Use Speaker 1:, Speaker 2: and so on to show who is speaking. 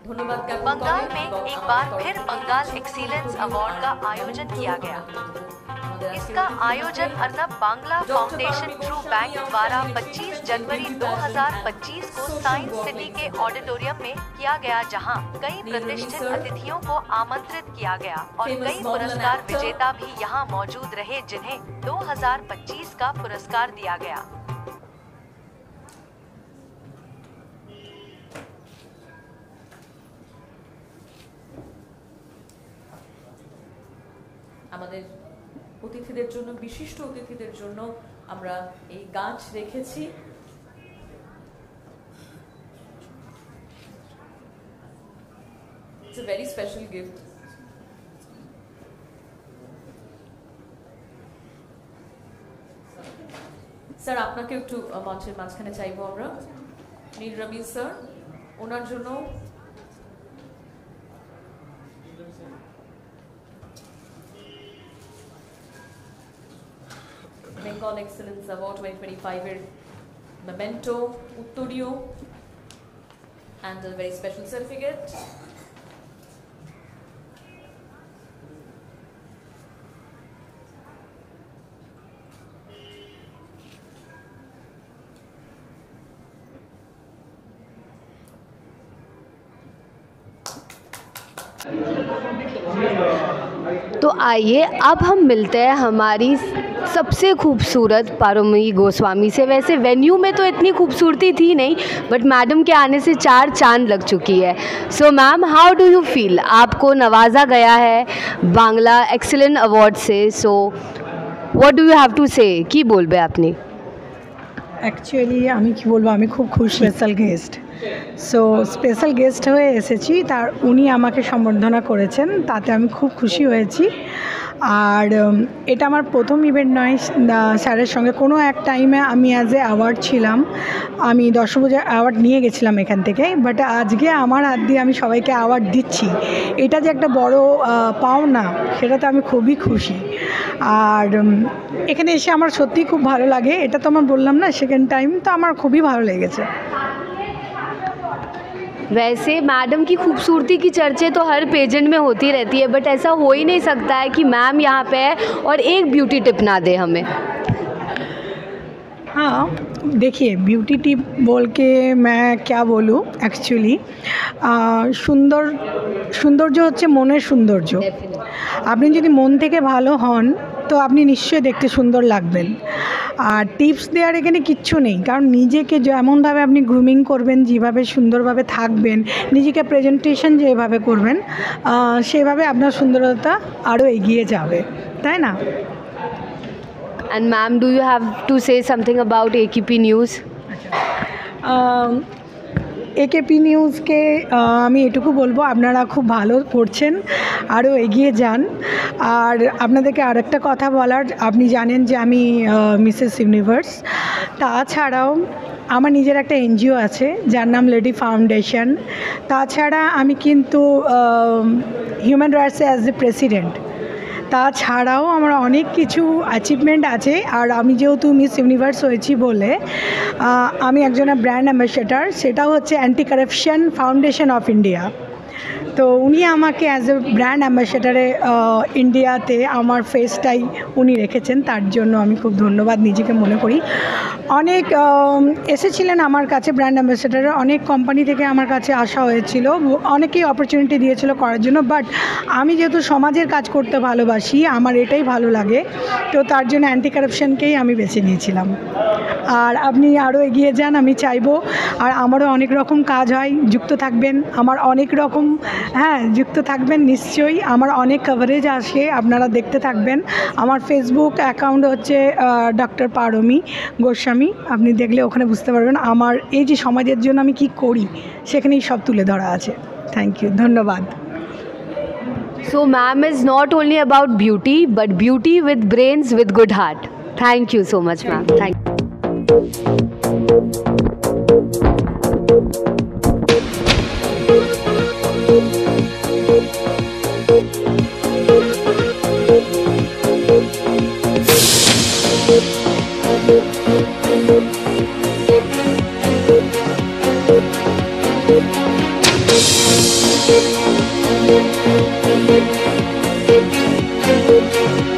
Speaker 1: बंगाल में एक बार फिर बंगाल एक्सीलेंस अवार्ड का आयोजन किया गया। इसका आयोजन Arnab Bangla foundation true bank द्वारा 25 जनवरी 2025 को साइंस सिटी के ऑडिटोरियम में किया गया, जहां कई प्रतिष्ठित अतिथियों को आमंत्रित किया गया और कई पुरस्कार विजेता भी यहां मौजूद रहे, जिन्हें 2025 का पुरस्कार दिया गया।
Speaker 2: আমাদের অতিথিদের জন্য, বিশিষ্ট অতিথিদের জন্য আমরা এই গাছ রেখেছি। It's a very special gift. Sir, আপনাকে একটু মঞ্চের মাঝখানে চাইবো আমরা। নীল রমিজ স্যার, ওনার জন্য Bengal Excellence Award 2025 এর memento, উত্তরীয় and a very special certificate.
Speaker 3: तो आइए अब हम मिलते हैं हमारी सबसे खूबसूरत पारोमी गोस्वामी से। वैसे वेन्यू में तो इतनी खूबसूरती थी नहीं, बट मैडम के आने से 4 चांद लग चुकी है। So ma'am, how do you feel? आपको नवाजा गया है बांग्ला एक्सीलेंट अवार्ड से, so what do you have to say? কি বলবে আপনি?
Speaker 4: অ্যাকচুয়ালি আমি কি বলবো, আমি খুব খুশি। Special guest, so special guest হয়ে এসেছি, তার উনি আমাকে সম্বর্ধনা করেছেন, তাতে আমি খুব খুশি হয়েছি। আর এটা আমার প্রথম ইভেন্ট নয় স্যারের সঙ্গে। কোনো এক টাইমে আমি অ্যাজ এ অ্যাওয়ার্ড ছিলাম, আমি দশভূজা অ্যাওয়ার্ড নিয়ে গেছিলাম এখান থেকে, বাট আজকে আমার হাত দিয়ে আমি সবাইকে অ্যাওয়ার্ড দিচ্ছি, এটা যে একটা বড় পাওনা, সেটাতে আমি খুবই খুশি। আর এখানে এসে আমার সত্যিই খুব ভালো লাগে। এটা তো আমার বললাম না সেকেন্ড টাইম, তো আমার খুবই ভালো লেগেছে।
Speaker 3: वैसे मैडम की खूबसूरती की चर्चे तो हर पेजेंट में होती रहती है, बट ऐसा हो ही नहीं सकता है कि मैम यहाँ पे है और एक ब्यूटी टिप ना दे हमें।
Speaker 4: हाँ, देखिए, ब्यूटी टिप बोल के मैं क्या बोलूँ, एक्चुअली সৌন্দর্য হচ্ছে মনের সৌন্দর্য। আপনি যদি মন থেকে ভালো হন তো আপনি নিশ্চয়ই দেখতে সুন্দর লাগবেন। আর টিপস দেওয়ার এখানে কিচ্ছু নেই, কারণ নিজেকে যেমনভাবে আপনি গ্রুমিং করবেন, যেভাবে সুন্দরভাবে থাকবেন, নিজেকে প্রেজেন্টেশন যেভাবে করবেন, সেভাবে আপনার সুন্দরতা আরও এগিয়ে যাবে, তাই না?
Speaker 3: And ma'am, do you have to say something about AKP News?
Speaker 4: AKP নিউজকে আমি এটুকু বলবো, আপনারা খুব ভালো করছেন, আরও এগিয়ে যান। আর আপনাদেরকে আরেকটা কথা বলার, আপনি জানেন যে আমি মিসেস ইউনিভার্স, তাছাড়াও আমার নিজের একটা এনজিও আছে যার নাম লেডি ফাউন্ডেশন। তাছাড়া আমি কিন্তু হিউম্যান রাইটসে অ্যাজ এ প্রেসিডেন্ট। তাছাড়াও আমার অনেক কিছু অ্যাচিভমেন্ট আছে। আর আমি যেহেতু মিস ইউনিভার্স হয়েছি বলে আমি একজনের ব্র্যান্ড অ্যাম্বাসেডর, সেটাও হচ্ছে anti corruption foundation of India. তো উনি আমাকে অ্যাজ এ ব্র্যান্ড অ্যাম্বাসেডারে ইন্ডিয়াতে আমার ফেসটাই উনি রেখেছেন, তার জন্য আমি খুব ধন্যবাদ নিজেকে মনে করি। অনেক এসেছিলেন আমার কাছে ব্র্যান্ড অ্যাম্বাসেডারে, অনেক কোম্পানি থেকে আমার কাছে আসা হয়েছিল, অনেকেই অপরচুনিটি দিয়েছিল করার জন্য, বাট আমি যেহেতু সমাজের কাজ করতে ভালোবাসি, আমার এটাই ভালো লাগে, তো তার জন্য অ্যান্টি কারাপশনকেই আমি বেছে নিয়েছিলাম। আর আপনি আরও এগিয়ে যান, আমি চাইবো। আর আমারও অনেক রকম কাজ হয়, যুক্ত থাকবেন, আমার অনেক রকম, হ্যাঁ, যুক্ত থাকবেন নিশ্চয়ই। আমার অনেক কভারেজ আসে, আপনারা দেখতে থাকবেন। আমার ফেসবুক অ্যাকাউন্ট হচ্ছে ডক্টর পারমি গোস্বামী, আপনি দেখলে ওখানে বুঝতে পারবেন আমার এই যে সমাজের জন্য আমি কি করি, সেখানেই সব তুলে ধরা আছে। থ্যাংক ইউ, ধন্যবাদ।
Speaker 3: So ma'am is not only about beauty, but beauty with brains, with good heart. Thank you so much, ma'am. Thank you.
Speaker 5: Thank you. Thank you.